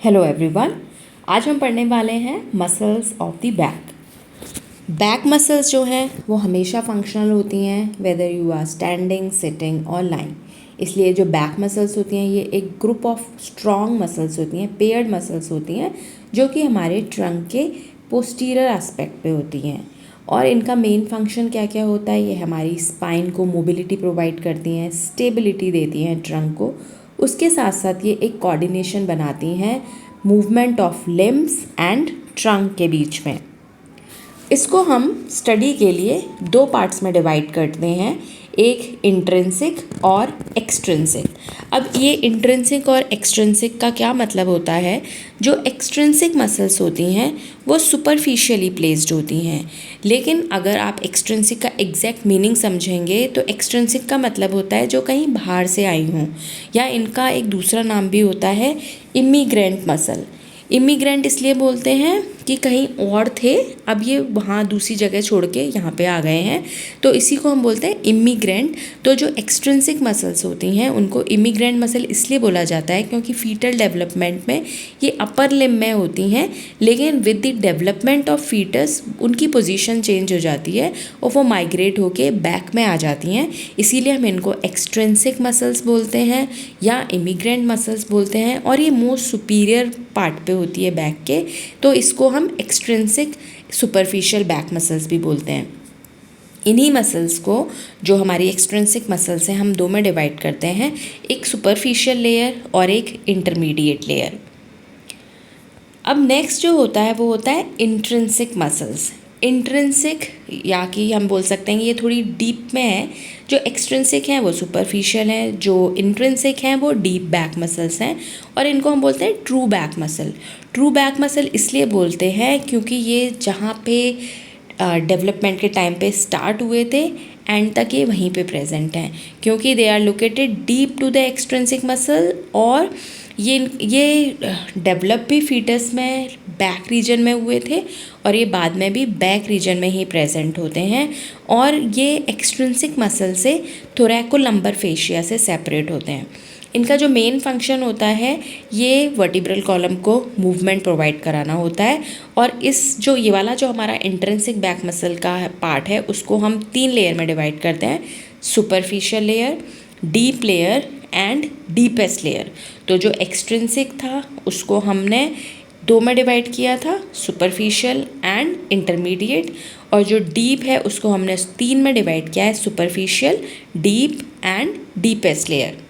Hello everyone. आज हम पढ़ने वाले हैं muscles of the back. Back muscles जो हैं वो हमेशा फंक्शनल होती हैं, whether you are standing, sitting और लाइंग। इसलिए जो बैक मसल्स होती हैं ये एक ग्रुप ऑफ स्ट्रॉन्ग मसल्स होती हैं, पेयर्ड मसल्स होती हैं, जो कि हमारे ट्रंक के पोस्टीरियर एस्पेक्ट पे होती हैं। और इनका मेन फंक्शन क्या क्या होता है, ये हमारी स्पाइन को मोबिलिटी प्रोवाइड करती हैं, स्टेबिलिटी देती हैं ट्रंक को। उसके साथ साथ ये एक कोऑर्डिनेशन बनाती हैं movement of limbs and trunk के बीच में। इसको हम स्टडी के लिए दो पार्ट्स में डिवाइड करते हैं, एक इंट्रिंसिक और एक्सट्रिंसिक। अब ये इंट्रिंसिक और एक्सट्रिंसिक का क्या मतलब होता है, जो एक्सट्रिंसिक मसल्स होती हैं वो सुपरफिशियली प्लेस्ड होती हैं, लेकिन अगर आप एक्सट्रिंसिक का एग्जैक्ट मीनिंग समझेंगे तो एक्सट्रिंसिक का मतलब होता है जो कहीं बाहर से आई हों, या इनका एक दूसरा नाम भी होता है इमिग्रेंट मसल। इमिग्रेंट इसलिए बोलते हैं कि कहीं और थे, अब ये वहाँ दूसरी जगह छोड़ के यहाँ पे आ गए हैं, तो इसी को हम बोलते हैं इमिग्रेंट। तो जो एक्सट्रिंसिक मसल्स होती हैं उनको इमिग्रेंट मसल इसलिए बोला जाता है क्योंकि फीटल डेवलपमेंट में ये अपर लिम्ब में होती हैं, लेकिन with the development of foetus उनकी पोजीशन चेंज हो जाती है और वो माइग्रेट होके बैक में आ जाती हैं। इसीलिए हम इनको एक्सट्रिंसिक मसल्स बोलते हैं या इमिग्रेंट मसल्स बोलते हैं, और ये मोस्ट सुपीरियर पार्ट पे होती है बैक के, तो इसको हम एक्सट्रिंसिक सुपरफिशियल बैक मसल्स भी बोलते हैं। इन्हीं मसल्स को, जो हमारी एक्सट्रिंसिक मसल्स हैं, हम दो में डिवाइड करते हैं, एक सुपरफिशियल लेयर और एक इंटरमीडिएट लेयर। अब नेक्स्ट जो होता है वो होता है इंट्रिंसिक मसल्स। इंट्रिंसिक या कि हम बोल सकते हैं ये थोड़ी डीप में है, जो एक्सट्रिंसिक हैं वो सुपरफिशियल हैं, जो इंट्रिंसिक हैं वो डीप बैक मसल्स हैं, और इनको हम बोलते हैं true back muscle. True back muscle इसलिए बोलते हैं क्योंकि ये जहाँ पे डेवलपमेंट के टाइम पे स्टार्ट हुए थे एंड तक ये वहीं पे प्रेजेंट हैं, क्योंकि they are located deep to the extrinsic muscle, और ये डेवलप भी फीटस में बैक रीजन में हुए थे और ये बाद में भी बैक रीजन में ही प्रेजेंट होते हैं, और ये एक्सट्रिंसिक मसल से थोरैकोलंबर फेशिया से सेपरेट होते हैं। इनका जो मेन फंक्शन होता है ये वर्टिब्रल कॉलम को मूवमेंट प्रोवाइड कराना होता है, और इस जो ये वाला जो हमारा इंट्रिंसिक बैक मसल का पार्ट है उसको हम 3 लेयर में डिवाइड करते हैं, superficial layer, deep layer and deepest layer. तो जो एक्सट्रिंसिक था उसको हमने 2 में डिवाइड किया था, सुपरफिशियल एंड इंटरमीडिएट, और जो डीप है उसको हमने 3 में डिवाइड किया है, superficial, deep and deepest layer.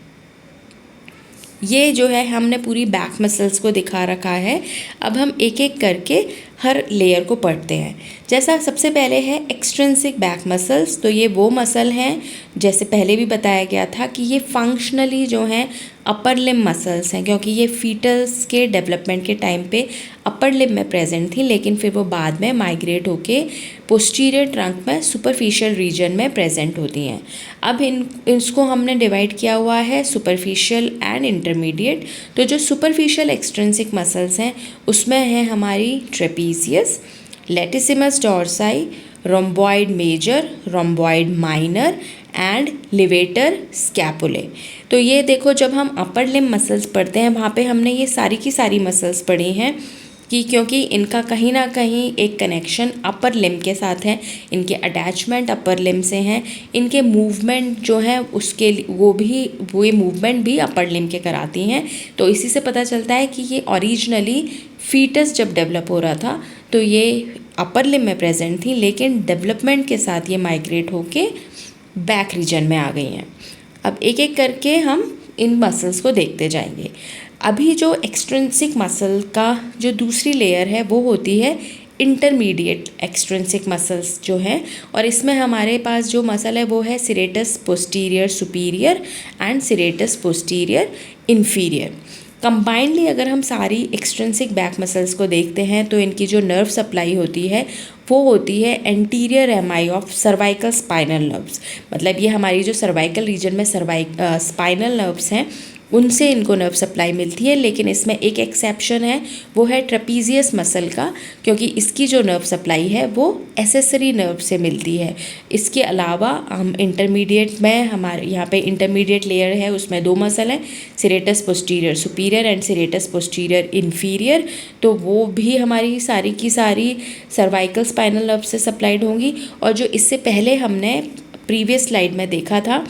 ये जो है हमने पूरी बैक मसल्स को दिखा रखा है। अब हम एक एक करके हर लेयर को पढ़ते हैं। जैसा सबसे पहले है एक्सट्रिंसिक बैक मसल्स, तो ये वो मसल हैं, जैसे पहले भी बताया गया था कि ये फंक्शनली जो हैं अपर लिम्ब मसल्स हैं, क्योंकि ये फीटल्स के डेवलपमेंट के टाइम पे अपर लिम्ब में प्रेजेंट थी, लेकिन फिर वो बाद में माइग्रेट होके पोस्टीरियर ट्रंक में सुपरफिशियल रीजन में प्रेजेंट होती हैं। अब इसको हमने डिवाइड किया हुआ है सुपरफिशियल एंड इंटरमीडिएट। तो जो सुपरफिशियल एक्सट्रिंसिक मसल्स हैं उसमें है हमारी trapezius, latissimus dorsi, rhomboid major, rhomboid minor and levator scapulae. तो ये देखो, जब हम अपर लिम्ब मसल्स पढ़ते हैं वहाँ पे हमने ये सारी की सारी मसल्स पढ़ी हैं, कि क्योंकि इनका कहीं ना कहीं एक कनेक्शन अपर लिम्ब के साथ है, इनके अटैचमेंट अपर लिम्ब से हैं, इनके मूवमेंट जो है उसके वो ये मूवमेंट भी अपर लिम्ब के कराती हैं। तो इसी से पता चलता है कि ये ओरिजिनली फीटस जब डेवलप हो रहा था तो ये अपर लिम्ब में प्रेजेंट थी, लेकिन डेवलपमेंट के साथ ये माइग्रेट होके बैक रीजन में आ गई हैं। अब एक एक करके हम इन मसल्स को देखते जाएंगे। अभी जो एक्सट्रिंसिक मसल का जो दूसरी लेयर है वो होती है इंटरमीडिएट एक्सट्रिंसिक मसल्स जो हैं, और इसमें हमारे पास जो मसल है वो है serratus posterior superior and serratus posterior inferior. Combinedly अगर हम सारी एक्सट्रिंसिक बैक मसल्स को देखते हैं तो इनकी जो नर्व सप्लाई होती है वो होती है anterior MI of cervical spinal nerves. मतलब ये हमारी जो सर्वाइकल रीजन में स्पाइनल नर्व्स हैं उनसे इनको नर्व सप्लाई मिलती है। लेकिन इसमें एक एक्सेप्शन है, वो है ट्रेपीजियस मसल का, क्योंकि इसकी जो नर्व सप्लाई है वो एसेसरी नर्व से मिलती है। इसके अलावा हम इंटरमीडिएट में, हमारे यहाँ पे इंटरमीडिएट लेयर है, उसमें 2 मसल हैं, serratus posterior superior and serratus posterior inferior. तो वो भी हमारी सारी की सारी सर्वाइकल स्पाइनल नर्व से सप्लाइड होंगी। और जो इससे पहले हमने प्रीवियस स्लाइड में देखा था,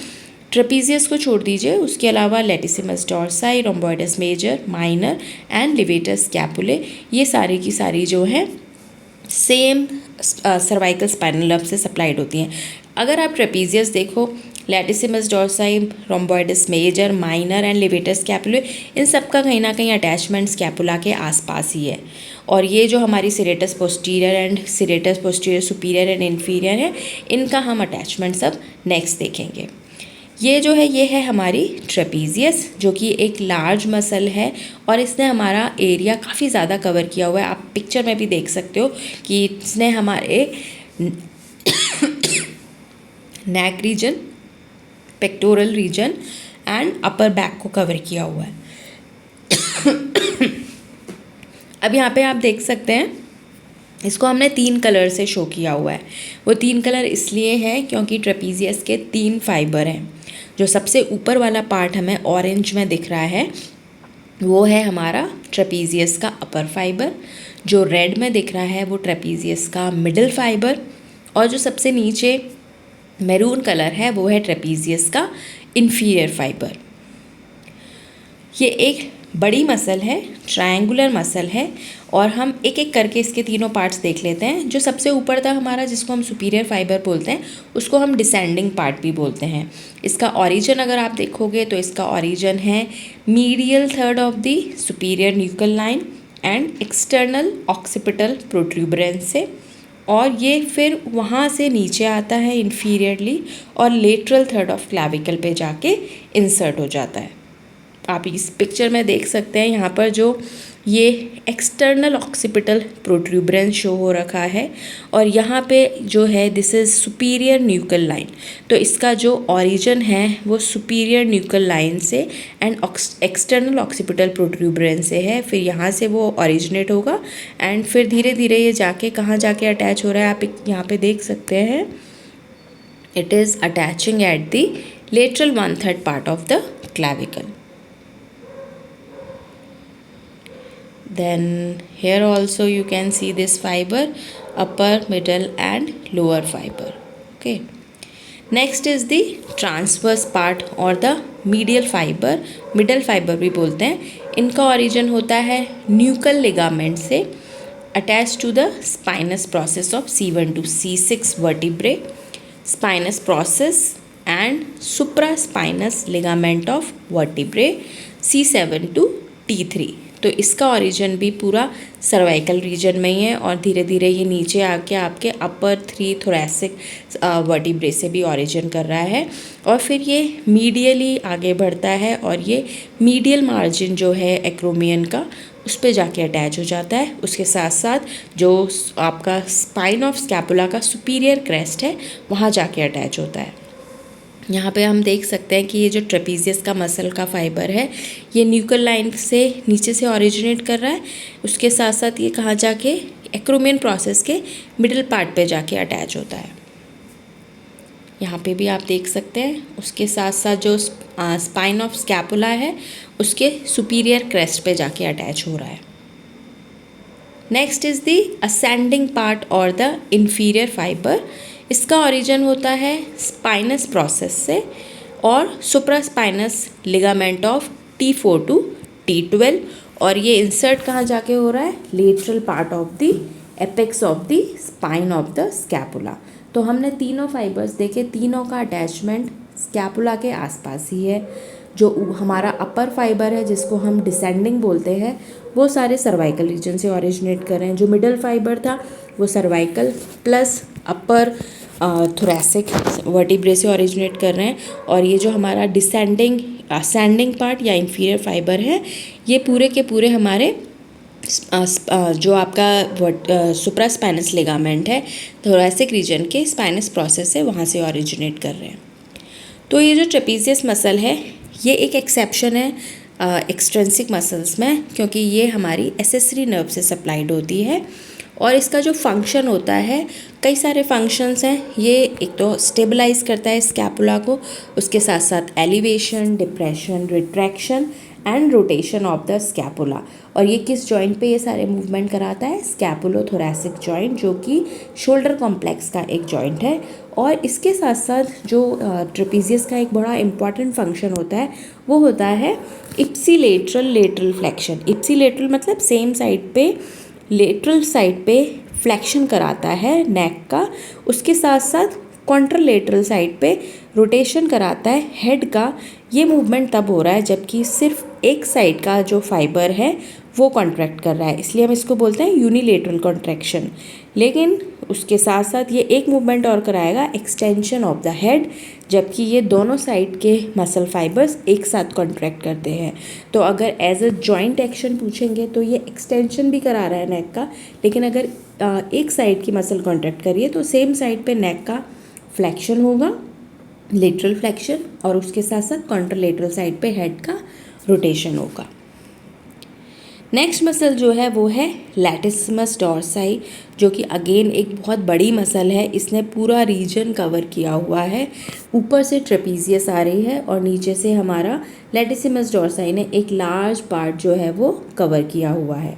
ट्रेपीजियस को छोड़ दीजिए, उसके अलावा लेटिसिमस डॉर्साई, रोम्बोइडस मेजर, माइनर एंड लिवेटस स्कैपुले, ये सारी की सारी जो है सेम सर्वाइकल स्पाइनल नर्व से सप्लाइड होती हैं। अगर आप ट्रेपीजियस देखो, लेटिसिमस डॉर्साई, रोम्बोइडस मेजर, माइनर एंड लिवेटस स्कैपुले, इन सब का कहीं ना कहीं अटैचमेंट स्कैपुला के आसपास ही है। और ये जो हमारी serratus posterior and serratus posterior superior and inferior है, इनका हम अटैचमेंट सब नेक्स्ट देखेंगे। ये जो है, ये है हमारी ट्रेपीजियस, जो कि एक लार्ज मसल है और इसने हमारा एरिया काफ़ी ज़्यादा कवर किया हुआ है। आप पिक्चर में भी देख सकते हो कि इसने हमारे neck region, pectoral region and upper back को कवर किया हुआ है। अब यहाँ पे आप देख सकते हैं, इसको हमने 3 कलर से शो किया हुआ है। वो 3 कलर इसलिए है क्योंकि ट्रेपीजियस के 3 फाइबर हैं। जो सबसे ऊपर वाला पार्ट हमें ऑरेंज में दिख रहा है, वो है हमारा ट्रेपीजियस का अपर फाइबर। जो रेड में दिख रहा है, वो ट्रेपीजियस का मिडिल फाइबर। और जो सबसे नीचे मैरून कलर है, वो है ट्रेपीजियस का इन्फीरियर फाइबर। ये एक बड़ी मसल है, ट्रायंगुलर मसल है। और हम एक एक करके इसके तीनों पार्ट्स देख लेते हैं। जो सबसे ऊपर था हमारा, जिसको हम सुपीरियर फाइबर बोलते हैं, उसको हम डिसेंडिंग पार्ट भी बोलते हैं। इसका ओरिजिन अगर आप देखोगे तो इसका ओरिजिन है medial third of the superior nuchal line and external occipital protuberance से। और ये फिर वहाँ से नीचे आता है इन्फीरियरली और लेटरल थर्ड ऑफ क्लैविकल पे जाके इंसर्ट हो जाता है। आप इस पिक्चर में देख सकते हैं, यहाँ पर जो ये एक्सटर्नल ऑक्सीपिटल प्रोट्रूबरेंस शो हो रखा है और यहाँ पे जो है this is superior nuchal line. तो इसका जो ओरिजिन है वो सुपीरियर न्यूकल लाइन से एंड एक्सटर्नल ऑक्सीपिटल प्रोट्रूबरेंस से है। फिर यहाँ से वो ओरिजिनेट होगा एंड फिर धीरे धीरे ये जाके कहाँ जाके अटैच हो रहा है, आप यहाँ पे देख सकते हैं। It is attaching at the lateral 1/3 part of the clavicle. Then here also you can see this fiber, upper, middle and lower fiber. Okay. Next is the transverse part or the medial fiber. Middle fiber भी बोलते हैं। इनका origin होता है nuchal ligament से attached to the spinous process of C1 to C6 vertebrae, spinous process and supraspinous ligament of vertebrae C7 to T3। तो इसका origin भी पूरा सर्वाइकल रीजन में ही है और धीरे धीरे ये नीचे आके आपके अपर 3 थोरैसिक वर्टिब्रे से भी ओरिजिन कर रहा है और फिर ये मीडियली आगे बढ़ता है और ये मीडियल मार्जिन जो है एक्रोमियन का उस पे जाके अटैच हो जाता है। उसके साथ साथ जो आपका स्पाइन ऑफ स्कैपुला का सुपीरियर क्रेस्ट है वहाँ जाके अटैच होता है। यहाँ पे हम देख सकते हैं कि ये जो ट्रेपीजियस का मसल का फाइबर है ये न्यूकल लाइन से नीचे से ओरिजिनेट कर रहा है। उसके साथ साथ ये कहाँ जाके एक्रोमियन प्रोसेस के मिडिल पार्ट पे जाके अटैच होता है। यहाँ पे भी आप देख सकते हैं। उसके साथ साथ जो स्पाइन ऑफ स्कैपुला है उसके सुपीरियर क्रेस्ट पे जाके अटैच हो रहा है। Next is the ascending part और द इन्फीरियर फाइबर। इसका ओरिजिन होता है स्पाइनस प्रोसेस से और सुप्रास्पाइनस ligament of T4 to T12 और ये इंसर्ट कहाँ जाके हो रहा है, lateral part of the apex of the spine of the scapula. तो हमने तीनों फाइबर्स देखे, तीनों का अटैचमेंट स्कैपुला के आसपास ही है। जो हमारा अपर फाइबर है जिसको हम डिसेंडिंग बोलते हैं वो सारे सर्वाइकल रीजन से ओरिजिनेट कर रहे हैं। जो मिडल फाइबर था वो सर्वाइकल प्लस अपर थोरैसिक वर्टिब्रे से ओरिजिनेट कर रहे हैं और ये जो हमारा डिसेंडिंग असेंडिंग पार्ट या इन्फीरियर फाइबर है ये पूरे के पूरे हमारे जो आपका सुप्रास्पाइनस लिगामेंट है थोरैसिक रीजन के स्पाइनस प्रोसेस है वहाँ से ओरिजिनेट कर रहे हैं। तो ये जो ट्रेपीजियस मसल है ये एक एक्सेप्शन है एक्सट्रिंसिक मसल्स में, क्योंकि ये हमारी एसेसरी नर्व से सप्लाइड होती है। और इसका जो फंक्शन होता है, कई सारे फंक्शंस हैं। ये एक तो स्टेबलाइज करता है स्कैपुला को, उसके साथ साथ elevation, depression, retraction and rotation of the scapula. और ये किस जॉइंट पे ये सारे मूवमेंट कराता है? स्कैपुलोथोरैसिक जॉइंट, जो कि शोल्डर कॉम्प्लेक्स का एक जॉइंट है। और इसके साथ साथ जो ट्रेपीजियस का एक बड़ा इंपॉर्टेंट फंक्शन होता है, वो होता है इप्सिलेटरल लेटरल फ्लेक्शन। इप्सिलेटरल मतलब सेम साइड पे, लेटरल साइड पे फ्लेक्शन कराता है नेक का। उसके साथ साथ कॉन्ट्रालेटरल साइड पे रोटेशन कराता है हेड का। ये मूवमेंट तब हो रहा है जबकि सिर्फ एक साइड का जो फाइबर है वो कॉन्ट्रैक्ट कर रहा है, इसलिए हम इसको बोलते हैं यूनिलेटरल कॉन्ट्रैक्शन। लेकिन उसके साथ साथ ये एक मूवमेंट और कराएगा, एक्सटेंशन ऑफ द हेड, जबकि ये दोनों साइड के मसल फाइबर्स एक साथ कॉन्ट्रैक्ट करते हैं। तो अगर एज अ जॉइंट एक्शन पूछेंगे तो ये एक्सटेंशन भी करा रहा है नेक का, लेकिन अगर एक साइड की मसल कॉन्ट्रैक्ट करिए तो सेम साइड पे नेक का फ्लेक्शन होगा, लेटरल फ्लेक्शन, और उसके साथ साथ कॉन्ट्रालेटरल साइड पे हेड का रोटेशन होगा। नेक्स्ट मसल जो है वो है लैटिसिमस डॉर्साई, जो कि अगेन एक बहुत बड़ी मसल है। इसने पूरा रीजन कवर किया हुआ है। ऊपर से ट्रेपीजियस आ रही है और नीचे से हमारा लैटिसिमस डॉर्साई ने एक लार्ज पार्ट जो है वो कवर किया हुआ है।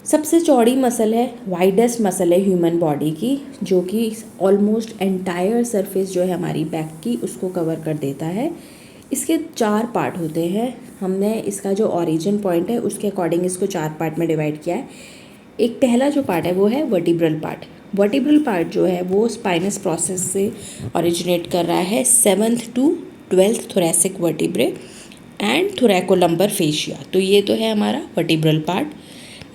सबसे चौड़ी मसल है, वाइडेस्ट मसल है ह्यूमन बॉडी की, जो कि ऑलमोस्ट एंटायर सरफेस जो है हमारी बैक की उसको कवर कर देता है। इसके 4 पार्ट होते हैं। हमने इसका जो ओरिजिन पॉइंट है उसके अकॉर्डिंग इसको 4 पार्ट में डिवाइड किया है। एक पहला जो पार्ट है वो है वर्टिब्रल पार्ट। वर्टिब्रल पार्ट जो है वो स्पाइनस प्रोसेस से ओरिजिनेट कर रहा है, 7th to 12th thoracic vertebrae and thoracolumbar fascia. तो ये तो है हमारा वर्टिब्रल पार्ट।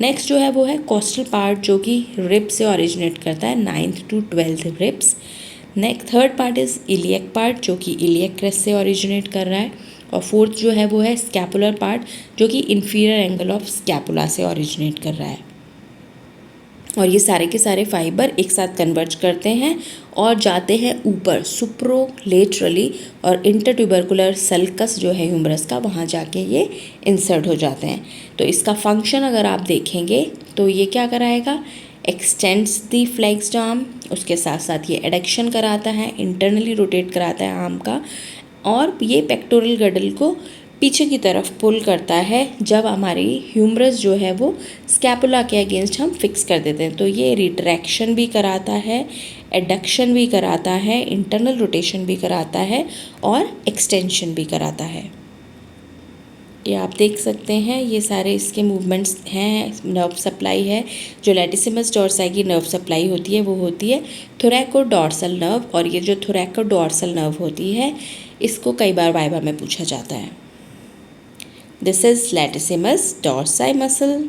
नेक्स्ट जो है वो है कोस्टल पार्ट, जो कि रिब से ओरिजिनेट करता है, 9th to 12th ribs. Next third part is iliac part, जो कि इलियक क्रेस्ट से ओरिजिनेट कर रहा है। और फोर्थ जो है वो है स्कैपुलर पार्ट, जो कि इंफीरियर एंगल ऑफ स्कैपुला से ओरिजिनेट कर रहा है। और ये सारे के सारे फाइबर एक साथ कन्वर्ज करते हैं और जाते हैं ऊपर सुप्रोलेटरली, और इंटरट्यूबरकुलर सल्कस जो है ह्यूमरस का, वहाँ जाके ये इंसर्ट हो जाते हैं। तो इसका फंक्शन अगर आप देखेंगे तो ये क्या कराएगा? एक्सटेंड्स दी फ्लेक्स्ड आर्म, उसके साथ साथ ये एडक्शन कराता है, इंटरनली रोटेट कराता है आर्म का, और ये पेक्टोरल गडल को पीछे की तरफ पुल करता है जब हमारी ह्यूमरस जो है वो स्कैपुला के अगेंस्ट हम फिक्स कर देते हैं। तो ये रिट्रैक्शन भी कराता है, एडक्शन भी कराता है, इंटरनल रोटेशन भी कराता है और एक्सटेंशन भी कराता है। ये आप देख सकते हैं, ये सारे इसके मूवमेंट्स हैं। नर्व सप्लाई है, जो लैटिसिमस डॉर्साई की नर्व सप्लाई होती है वो होती है थोरैकोडॉर्सल नर्व। और ये जो थोरैकोडॉर्सल नर्व होती है इसको कई बार वाइवा में पूछा जाता है। This is latissimus dorsi muscle.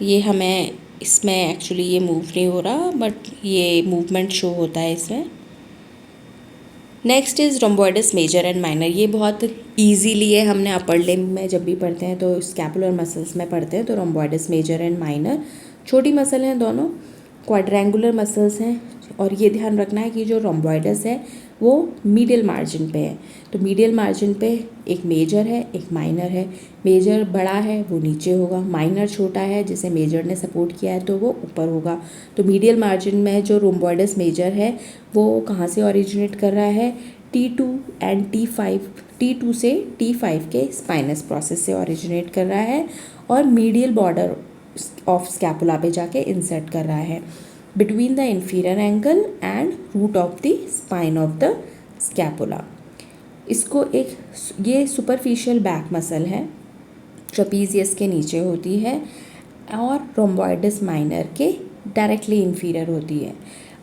ये हमें इसमें एक्चुअली ये मूव नहीं हो रहा, बट ये मूवमेंट शो होता है इसमें। Next is rhomboideus major and minor. ये बहुत ईजीली है, हमने अपर लिम्ब में जब भी पढ़ते हैं तो स्कैपुलर मसल्स में पढ़ते हैं। तो रोम्बोइडस मेजर एंड माइनर छोटी मसल हैं दोनों, क्वाड्रेंगुलर मसल्स हैं। और ये ध्यान रखना है कि जो रोम्बोइडस है वो मीडियल मार्जिन पे है। तो मीडियल मार्जिन पे एक मेजर है, एक माइनर है। मेजर बड़ा है वो नीचे होगा, माइनर छोटा है जिसे मेजर ने सपोर्ट किया है तो वो ऊपर होगा। तो मीडियल मार्जिन में जो रोम्बोइडस मेजर है वो कहाँ से ओरिजिनेट कर रहा है? T2 एंड T5, T2 से T5 के स्पाइनस प्रोसेस से ओरिजिनेट कर रहा है और मीडियल बॉर्डर ऑफ स्कैपुला पे जाके इंसर्ट कर रहा है between the inferior angle and root of the spine of the scapula. इसको एक ये सुपरफिशियल बैक मसल है, ट्रेपीजियस के नीचे होती है और रोम्बोइडस माइनर के डायरेक्टली इंफीरियर होती है।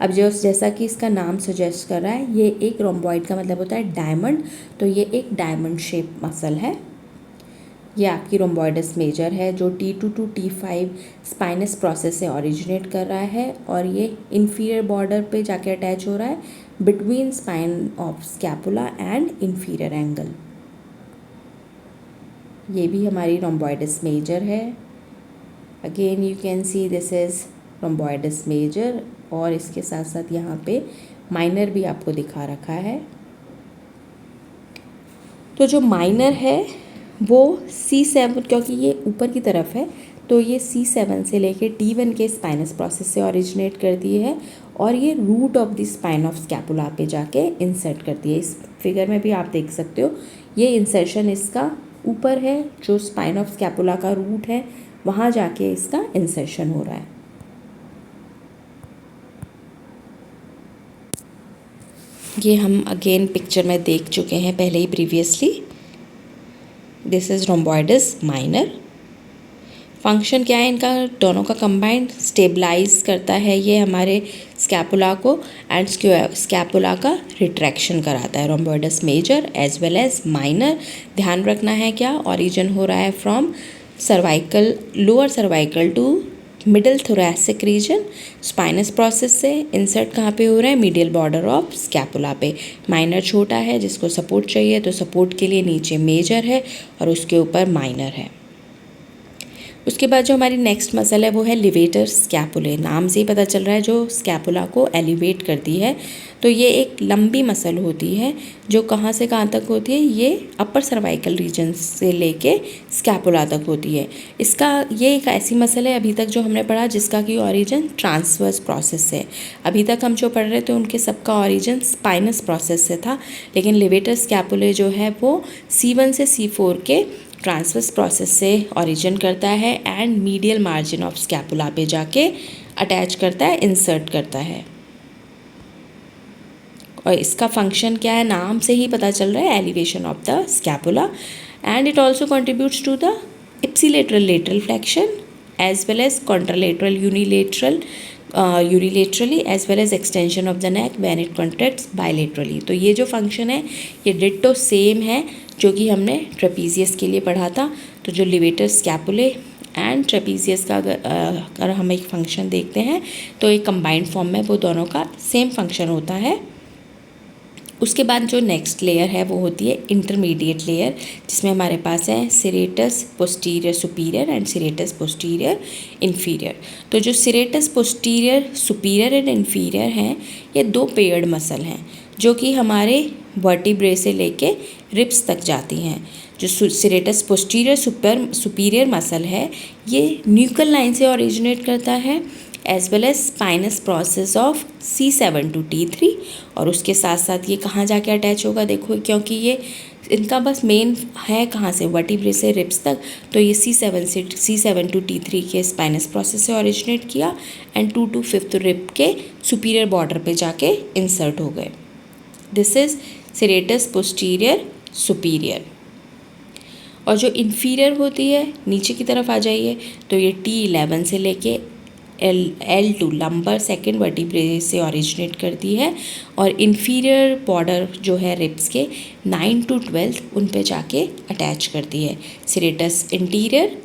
अब जो जैसा कि इसका नाम सजेस्ट कर रहा है, ये एक रोम्बोइड का मतलब होता है डायमंड, तो ये एक डायमंड शेप मसल है। ये आपकी रोम्बोइडस मेजर है जो T2 to T5 spinous process से ओरिजिनेट कर रहा है और ये इंफीरियर बॉर्डर पे जाके अटैच हो रहा है between spine of scapula and inferior angle. ये भी हमारी रोम्बोइडस मेजर है। Again you can see this is rhomboideus major, और इसके साथ साथ यहाँ पे माइनर भी आपको दिखा रखा है। तो जो माइनर है वो C7, क्योंकि ये ऊपर की तरफ है तो ये C7 से लेके T1 के स्पाइनस प्रोसेस से ओरिजिनेट करती है और ये root of the spine of scapula पे जाके इंसर्ट करती है। इस फिगर में भी आप देख सकते हो ये इंसर्शन इसका ऊपर है, जो स्पाइन ऑफ स्कैपुला का रूट है वहाँ जाके इसका इंसर्शन हो रहा है। ये हम अगेन पिक्चर में देख चुके हैं पहले ही previously. This is rhomboideus minor. Function क्या है इनका, दोनों का कंबाइंड स्टेबलाइज करता है ये हमारे स्कैपुला को एंड स्कैपुला का रिट्रैक्शन कराता है। Rhomboideus major as well as minor, ध्यान रखना है क्या, ओरिजिन हो रहा है from cervical, lower cervical to middle thoracic region, spinous process से इंसर्ट कहाँ पे हो रहा है, मीडियल बॉर्डर ऑफ स्कैपुला पे। माइनर छोटा है जिसको सपोर्ट चाहिए तो सपोर्ट के लिए नीचे मेजर है और उसके ऊपर माइनर है। उसके बाद जो हमारी नेक्स्ट मसल है वो है लिवेटर स्कैपुले। नाम से ही पता चल रहा है जो स्कैपुला को एलिवेट करती है। तो ये एक लंबी मसल होती है जो कहाँ से कहाँ तक होती है, ये अपर सर्वाइकल रीजन से लेके स्कैपुला तक होती है। ये एक ऐसी मसल है अभी तक जो हमने पढ़ा जिसका कि ओरिजिन ट्रांसवर्स प्रोसेस से। अभी तक हम जो पढ़ रहे थे उनके सबका ओरिजिन स्पाइनस प्रोसेस से था, लेकिन लिवेटर स्कैपुले जो है वो C1 से C4 के ट्रांसवर्स प्रोसेस से ओरिजिन करता है and medial margin of scapula पे जाके अटैच करता है, इंसर्ट करता है। और इसका फंक्शन क्या है, नाम से ही पता चल रहा है, elevation of the scapula, and it also contributes to the ipsilateral lateral flexion as well as contralateral unilaterally as well as extension of the neck when it contracts bilaterally. तो ये जो फंक्शन है ये डिट्टो सेम है जो कि हमने trapezius के लिए पढ़ा था। तो जो लिवेटर स्कैपुले एंड ट्रेपीजियस का अगर हम एक फंक्शन देखते हैं तो एक कंबाइंड फॉर्म में वो दोनों का सेम फंक्शन होता है। उसके बाद जो नेक्स्ट लेयर है वो होती है इंटरमीडिएट लेयर, जिसमें हमारे पास है serratus posterior superior and serratus posterior inferior. तो जो serratus posterior superior and inferior हैं ये दो पेयर्ड मसल हैं जो कि हमारे वर्टिब्रे से लेके रिब्स तक जाती हैं। जो सिरेटस पोस्टीरियर सुपीरियर मसल है ये न्यूकल लाइन से ओरिजिनेट करता है as well as spinous process of C7 to T3, और उसके साथ साथ ये कहाँ जाके अटैच होगा देखो, क्योंकि ये इनका बस मेन है कहाँ से, वर्टिब्रे से रिब्स तक। तो ये C7 to T3 के स्पाइनस प्रोसेस से ओरिजिनेट किया एंड 2 to 5th रिब के सुपीरियर बॉर्डर पे जाके इंसर्ट हो गए। This is serratus posterior superior. और जो इन्फीरियर होती है नीचे की तरफ आ जाइए तो ये T11 से लेके L2 लंबर सेकेंड वर्टिब्रे से ओरिजिनेट करती है और इन्फीरियर बॉर्डर जो है रिब्स के 9 to 12 उन पे जाके अटैच करती है। Serratus interior,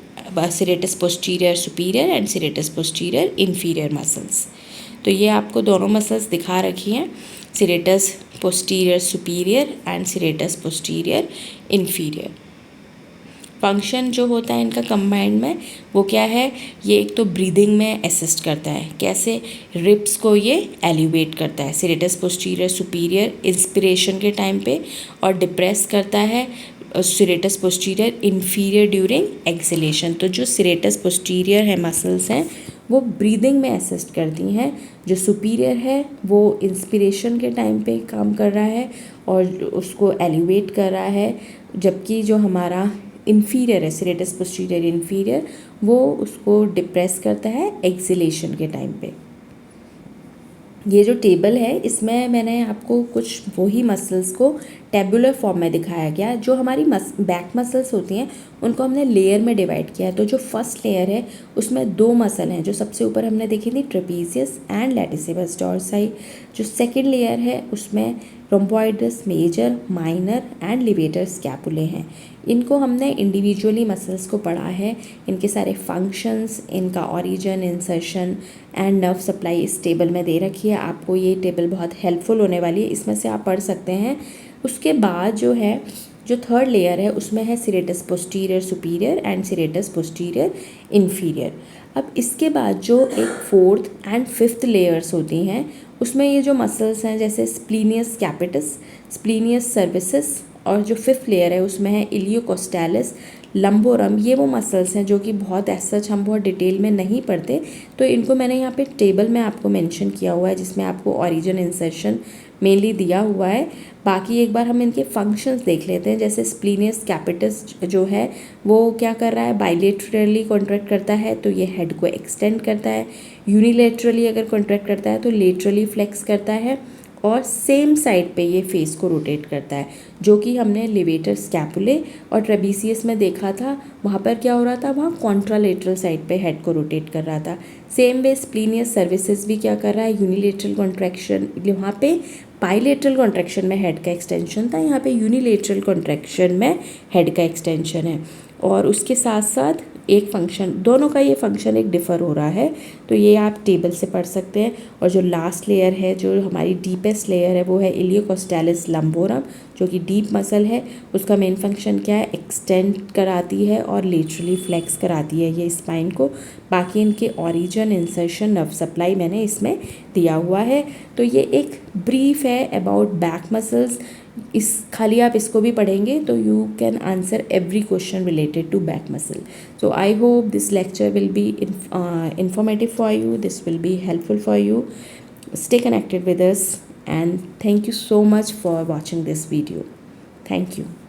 serratus posterior superior and serratus posterior inferior muscles. तो ये आपको दोनों मसल्स दिखा रखी हैं, serratus posterior superior and serratus posterior inferior. Function जो होता है इनका कंबाइंड में वो क्या है, ये एक तो ब्रीदिंग में असिस्ट करता है, कैसे, रिब्स को ये एलिवेट करता है सिरेटस पोस्टीरियर सुपीरियर इंस्पिरेशन के टाइम पे, और डिप्रेस करता है serratus posterior inferior during acceleration. तो जो सिरेटस पोस्टीरियर है मसल्स हैं वो ब्रीदिंग में असिस्ट करती हैं, जो सुपीरियर है वो इंस्पिरेशन के टाइम पे काम कर रहा है और उसको एलिवेट कर रहा है, जबकि जो हमारा इन्फीरियर है सिरेटस पोस्टीरियर इन्फीरियर वो उसको डिप्रेस करता है एक्सलेशन के टाइम पे। ये जो टेबल है इसमें मैंने आपको कुछ वही मसल्स को टेबुलर फॉर्म में दिखाया गया। जो हमारी बैक मसल्स होती हैं उनको हमने लेयर में डिवाइड किया है। तो जो फर्स्ट लेयर है उसमें दो मसल हैं, जो सबसे ऊपर हमने देखी थी ट्रेपीजियस एंड लैटिसिमस डॉर्साई। जो सेकंड लेयर है उसमें rhomboideus major, minor and levator scapulae हैं। इनको हमने इंडिविजुअली मसल्स को पढ़ा है, इनके सारे फंक्शंस, इनका origin, insertion and nerve supply इस टेबल में दे रखी है। आपको ये टेबल बहुत हेल्पफुल होने वाली है, इसमें से आप पढ़ सकते हैं। उसके बाद जो है जो थर्ड लेयर है उसमें है serratus posterior superior and serratus posterior inferior. अब इसके बाद जो एक फोर्थ एंड फिफ्थ लेयर्स होती हैं उसमें ये जो मसल्स हैं जैसे स्प्लीनियस कैपिटस, स्प्लीनियस सर्विसेस और जो फिफ्थ लेयर है उसमें है इलियोकोस्टालिस लंबोरम। ये वो मसल्स हैं जो कि बहुत सच हम बहुत डिटेल में नहीं पढ़ते, तो इनको मैंने यहाँ पे टेबल में आपको मेंशन किया हुआ है जिसमें आपको ओरिजिन इंसर्शन मेनली दिया हुआ है। बाकी एक बार हम इनके फंक्शंस देख लेते हैं। जैसे स्प्लीनियस कैपिटस जो है वो क्या कर रहा है, बाइलेटरली कॉन्ट्रैक्ट करता है तो ये हेड को एक्सटेंड करता है। यूनिलेटरली अगर कॉन्ट्रैक्ट करता है तो लेटरली फ्लेक्स करता है, और सेम साइड पे ये फेस को रोटेट करता है, जो कि हमने लिवेटर स्कैपुले और ट्रेबीसियस में देखा था। वहाँ पर क्या हो रहा था, वहाँ कॉन्ट्रालेटरल साइड पे हेड को रोटेट कर रहा था। सेम वे स्प्लीनियस सर्विसेज भी क्या कर रहा है, यूनिलेटरल कॉन्ट्रैक्शन, वहाँ पे बाइलेटरल कॉन्ट्रैक्शन में हेड का एक्सटेंशन था, यहाँ पे यूनिलेटरल कॉन्ट्रैक्शन में हेड का एक्सटेंशन है। और उसके साथ साथ एक फंक्शन, दोनों का ये फंक्शन एक डिफ़र हो रहा है, तो ये आप टेबल से पढ़ सकते हैं। और जो लास्ट लेयर है, जो हमारी डीपेस्ट लेयर है, वो है इलियोकोस्टालिस लंबोरम, जो कि डीप मसल है। उसका मेन फंक्शन क्या है, एक्सटेंड कराती है और लेटरली फ्लेक्स कराती है ये स्पाइन को। बाकी इनके ओरिजिन, इंसर्शन, नर्व सप्लाई मैंने इसमें दिया हुआ है। तो ये एक ब्रीफ है अबाउट बैक मसल्स। इस खाली आप इसको भी पढ़ेंगे तो you can answer every question related to back muscle. So I hope this lecture will be informative for you. This will be helpful for you. Stay connected with us and thank you so much for watching this video. Thank you.